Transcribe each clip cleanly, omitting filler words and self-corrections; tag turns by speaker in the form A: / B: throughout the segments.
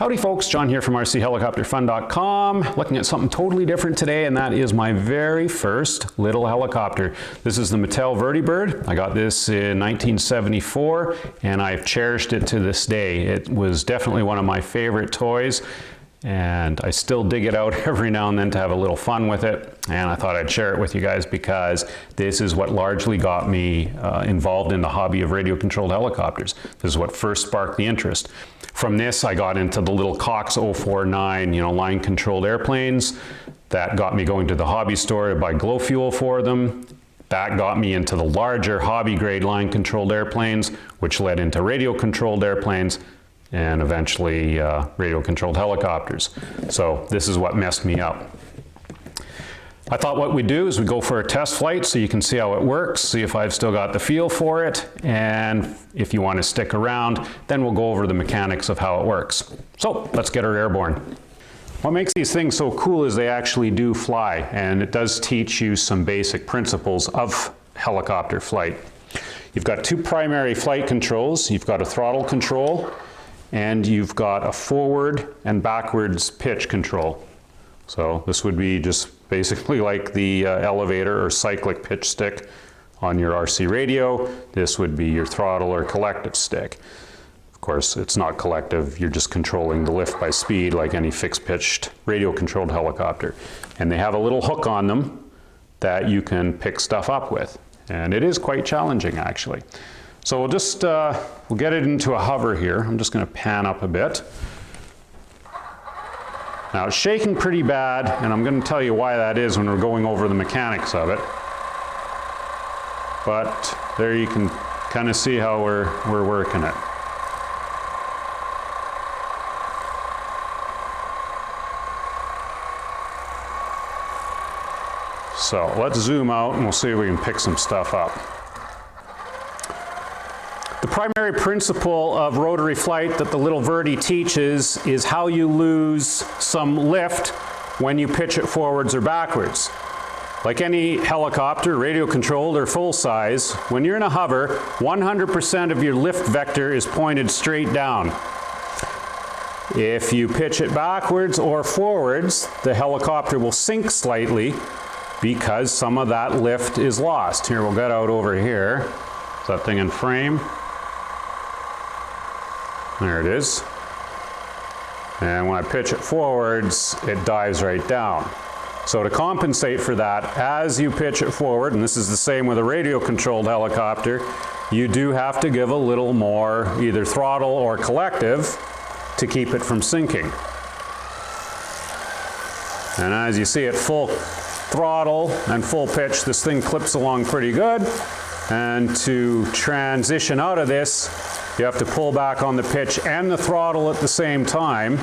A: Howdy folks, John here from rchelicopterfun.com, looking at something totally different today, and that is my very first little helicopter. This is the Mattel Vertibird. I got this in 1974 and I've cherished it to this day. It was definitely one of my favorite toys and I still dig it out every now and then to have a little fun with it, and I thought I'd share it with you guys because this is what largely got me involved in the hobby of radio-controlled helicopters. This is what first sparked the interest. From this, I got into the little Cox 049, line-controlled airplanes. That got me going to the hobby store to buy glow fuel for them. That got me into the larger hobby-grade line-controlled airplanes, which led into radio-controlled airplanes, and eventually radio-controlled helicopters. So this is what messed me up. I thought what we'd do is we'd go for a test flight so you can see how it works, see if I've still got the feel for it, and if you want to stick around, then we'll go over the mechanics of how it works. So let's get her airborne. What makes these things so cool is they actually do fly, and it does teach you some basic principles of helicopter flight. You've got two primary flight controls. You've got a throttle control, and you've got a forward and backwards pitch control. So this would be just basically like the elevator or cyclic pitch stick on your RC radio. This would be your throttle or collective stick. Of course, it's not collective, you're just controlling the lift by speed like any fixed pitched radio-controlled helicopter. And they have a little hook on them that you can pick stuff up with. And it is quite challenging, actually. So we'll just, we'll get it into a hover here. I'm just going to pan up a bit. Now it's shaking pretty bad, and I'm going to tell you why that is when we're going over the mechanics of it. But there you can kind of see how we're working it. So let's zoom out and we'll see if we can pick some stuff up. The primary principle of rotary flight that the little Verti teaches is how you lose some lift when you pitch it forwards or backwards. Like any helicopter, radio controlled or full size, when you're in a hover, 100% of your lift vector is pointed straight down. If you pitch it backwards or forwards, the helicopter will sink slightly because some of that lift is lost. Here, we'll get out over here. Is that thing in frame? There it is. And when I pitch it forwards, it dives right down. So to compensate for that, as you pitch it forward, and this is the same with a radio-controlled helicopter, you do have to give a little more either throttle or collective to keep it from sinking. And as you see at full throttle and full pitch, this thing clips along pretty good. And to transition out of this, you have to pull back on the pitch and the throttle at the same time.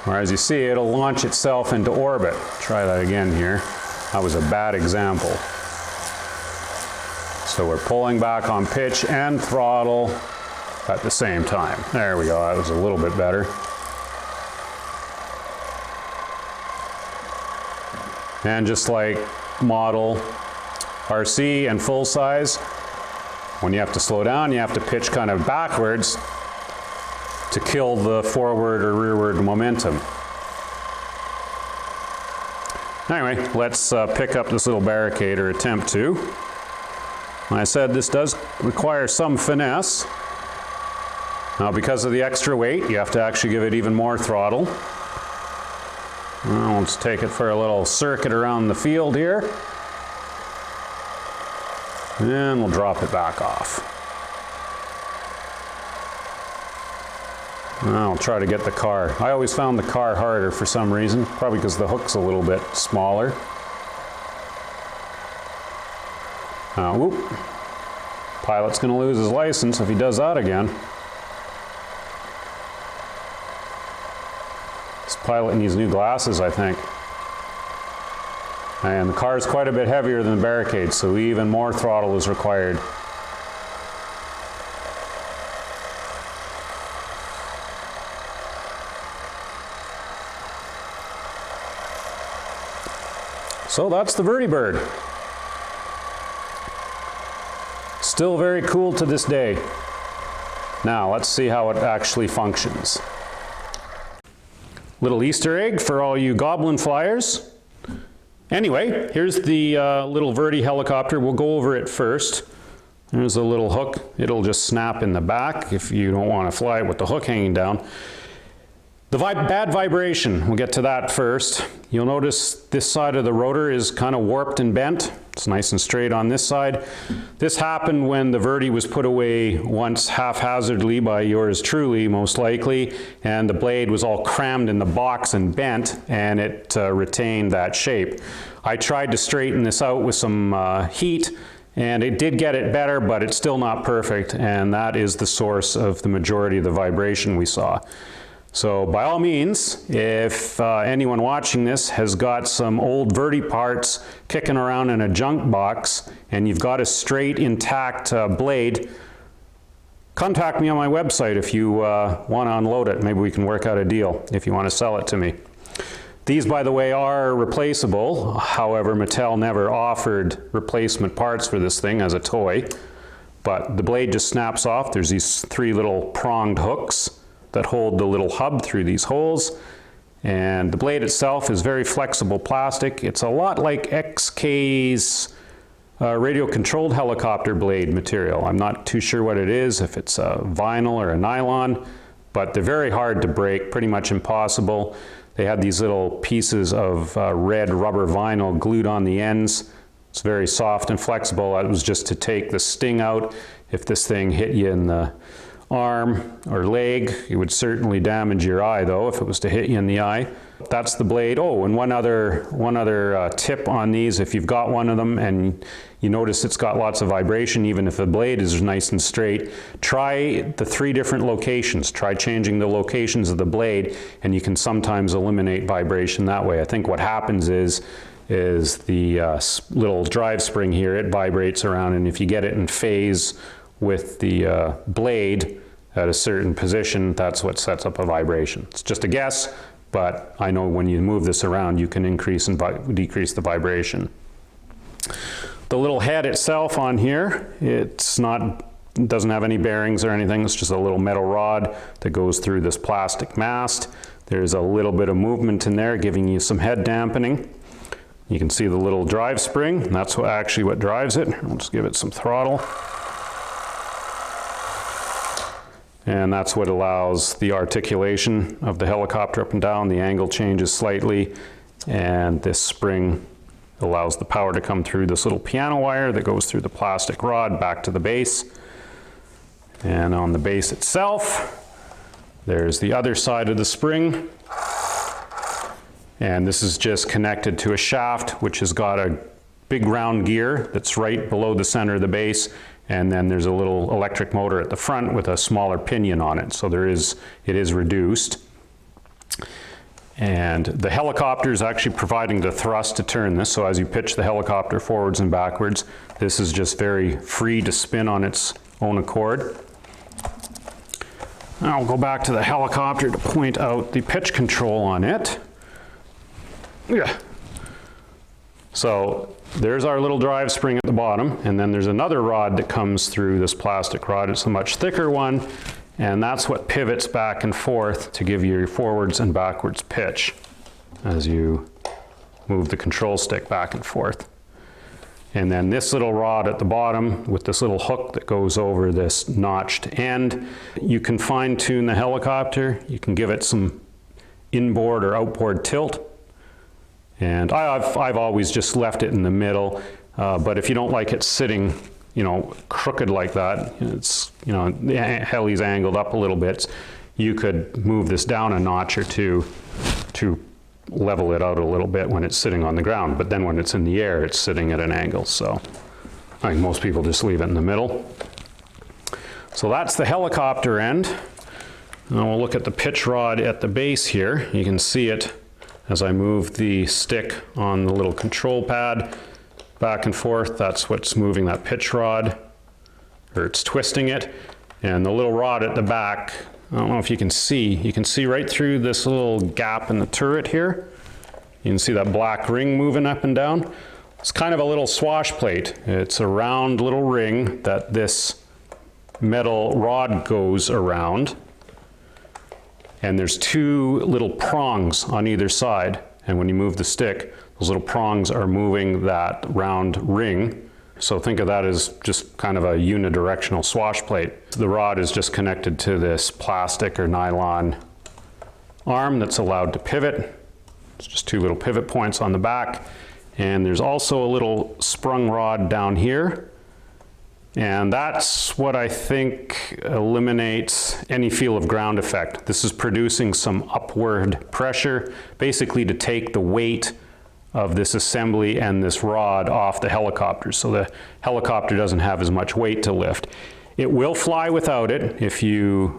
A: Or as you see, it'll launch itself into orbit. Try that again here. That was a bad example. So we're pulling back on pitch and throttle at the same time. There we go, that was a little bit better. And just like model RC and full size, when you have to slow down, you have to pitch kind of backwards to kill the forward or rearward momentum. Anyway, let's pick up this little barricade, or attempt to. Like I said, this does require some finesse. Now, because of the extra weight, you have to actually give it even more throttle. Now, let's take it for a little circuit around the field here. And we'll drop it back off. Now I'll try to get the car. I always found the car harder for some reason, probably because the hook's a little bit smaller. Whoop. Pilot's going to lose his license if he does that again. This pilot needs new glasses, I think. And the car is quite a bit heavier than the barricade, so even more throttle is required. So that's the Vertibird. Still very cool to this day. Now let's see how it actually functions. Little Easter egg for all you goblin flyers. Anyway, here's the little Verti helicopter. We'll go over it first. There's a little hook. It'll just snap in the back if you don't want to fly it with the hook hanging down. The bad vibration, we'll get to that first. You'll notice this side of the rotor is kind of warped and bent. It's nice and straight on this side. This happened when the Verti was put away once haphazardly by yours truly, most likely, and the blade was all crammed in the box and bent, and it retained that shape. I tried to straighten this out with some heat, and it did get it better, but it's still not perfect, and that is the source of the majority of the vibration we saw. So by all means, if anyone watching this has got some old Verti parts kicking around in a junk box and you've got a straight, intact blade, contact me on my website if you want to unload it. Maybe we can work out a deal if you want to sell it to me. These, by the way, are replaceable. However, Mattel never offered replacement parts for this thing as a toy. But the blade just snaps off. There's these 3 little pronged hooks that hold the little hub through these holes, and the blade itself is very flexible plastic. It's a lot like XK's radio controlled helicopter blade material. I'm not too sure what it is, if it's a vinyl or a nylon, but they're very hard to break, pretty much impossible. They had these little pieces of red rubber vinyl glued on the ends. It's very soft and flexible. It was just to take the sting out. If this thing hit you in the arm or leg, it would certainly damage your eye though if it was to hit you in the eye. That's the blade. Oh, and one other tip on these, if you've got one of them and you notice it's got lots of vibration, even if the blade is nice and straight, try the 3 different locations. Try changing the locations of the blade, and you can sometimes eliminate vibration that way. I think what happens is the little drive spring here, it vibrates around, and if you get it in phase with the blade at a certain position, that's what sets up a vibration. It's just a guess, but I know when you move this around, you can increase and decrease the vibration. The little head itself on here, it doesn't have any bearings or anything. It's just a little metal rod that goes through this plastic mast. There's a little bit of movement in there, giving you some head dampening. You can see the little drive spring, and that's actually what drives it. I'll just give it some throttle. And that's what allows the articulation of the helicopter up and down. The angle changes slightly, and this spring allows the power to come through this little piano wire that goes through the plastic rod back to the base. And on the base itself, there's the other side of the spring. And this is just connected to a shaft, which has got a big round gear that's right below the center of the base. And then there's a little electric motor at the front with a smaller pinion on it. So it is reduced. And the helicopter is actually providing the thrust to turn this. So as you pitch the helicopter forwards and backwards, this is just very free to spin on its own accord. Now I'll go back to the helicopter to point out the pitch control on it. Yeah. So there's our little drive spring at the bottom, and then there's another rod that comes through this plastic rod. It's a much thicker one, and that's what pivots back and forth to give you your forwards and backwards pitch as you move the control stick back and forth. And then this little rod at the bottom with this little hook that goes over this notched end. You can fine tune the helicopter. You can give it some inboard or outboard tilt. And I've always just left it in the middle, but if you don't like it sitting, crooked like that, it's, the heli's angled up a little bit, you could move this down a notch or two to level it out a little bit when it's sitting on the ground. But then when it's in the air, it's sitting at an angle. So I think most people just leave it in the middle. So that's the helicopter end. Now we'll look at the pitch rod at the base here. You can see it as I move the stick on the little control pad back and forth. That's what's moving that pitch rod, or it's twisting it. And the little rod at the back, I don't know if you can see right through this little gap in the turret here. You can see that black ring moving up and down. It's kind of a little swash plate. It's a round little ring that this metal rod goes around. and there's two little prongs on either side. And when you move the stick, those little prongs are moving that round ring. So think of that as just kind of a unidirectional swash plate. The rod is just connected to this plastic or nylon arm that's allowed to pivot. It's just two little pivot points on the back. And there's also a little sprung rod down here. And that's what I think eliminates any feel of ground effect. This is producing some upward pressure, basically to take the weight of this assembly and this rod off the helicopter, so the helicopter doesn't have as much weight to lift. It will fly without it.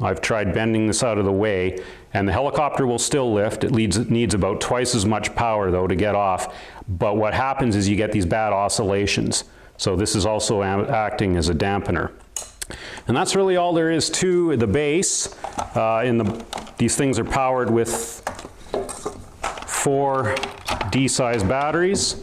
A: I've tried bending this out of the way, and the helicopter will still lift. It needs about twice as much power though to get off. But what happens is you get these bad oscillations. So this is also acting as a dampener. And that's really all there is to the base. These things are powered with 4 D-size batteries.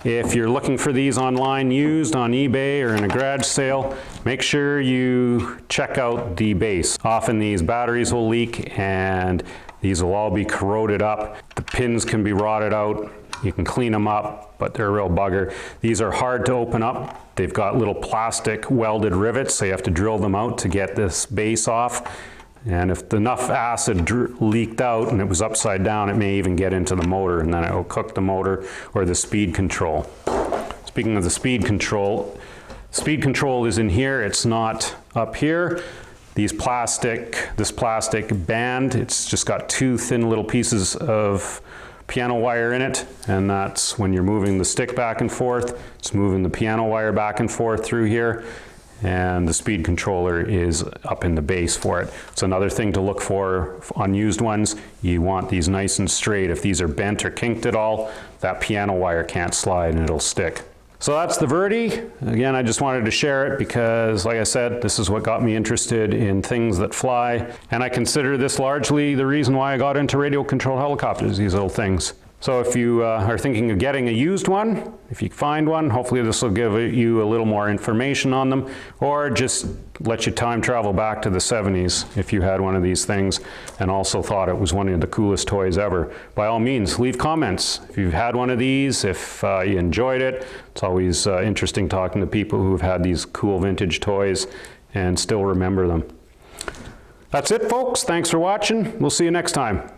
A: If you're looking for these online used on eBay or in a garage sale, make sure you check out the base. Often these batteries will leak and these will all be corroded up. The pins can be rotted out. You can clean them up, but they're a real bugger. These are hard to open up. They've got little plastic welded rivets, so you have to drill them out to get this base off. And if enough acid leaked out and it was upside down, it may even get into the motor, and then it will cook the motor or the speed control. Speaking of the speed control is in here. It's not up here. This plastic band, it's just got 2 thin little pieces of piano wire in it, and that's when you're moving the stick back and forth. It's moving the piano wire back and forth through here. And the speed controller is up in the base for it. It's another thing to look for on used ones. You want these nice and straight. If these are bent or kinked at all, that piano wire can't slide and it'll stick. So that's the Verti. Again, I just wanted to share it because, like I said, this is what got me interested in things that fly. And I consider this largely the reason why I got into radio control helicopters, these little things. So if you are thinking of getting a used one, if you find one, hopefully this will give you a little more information on them, or just let you time travel back to the 70s if you had one of these things and also thought it was one of the coolest toys ever. By all means, leave comments if you've had one of these, if you enjoyed it. It's always interesting talking to people who've had these cool vintage toys and still remember them. That's it, folks. Thanks for watching. We'll see you next time.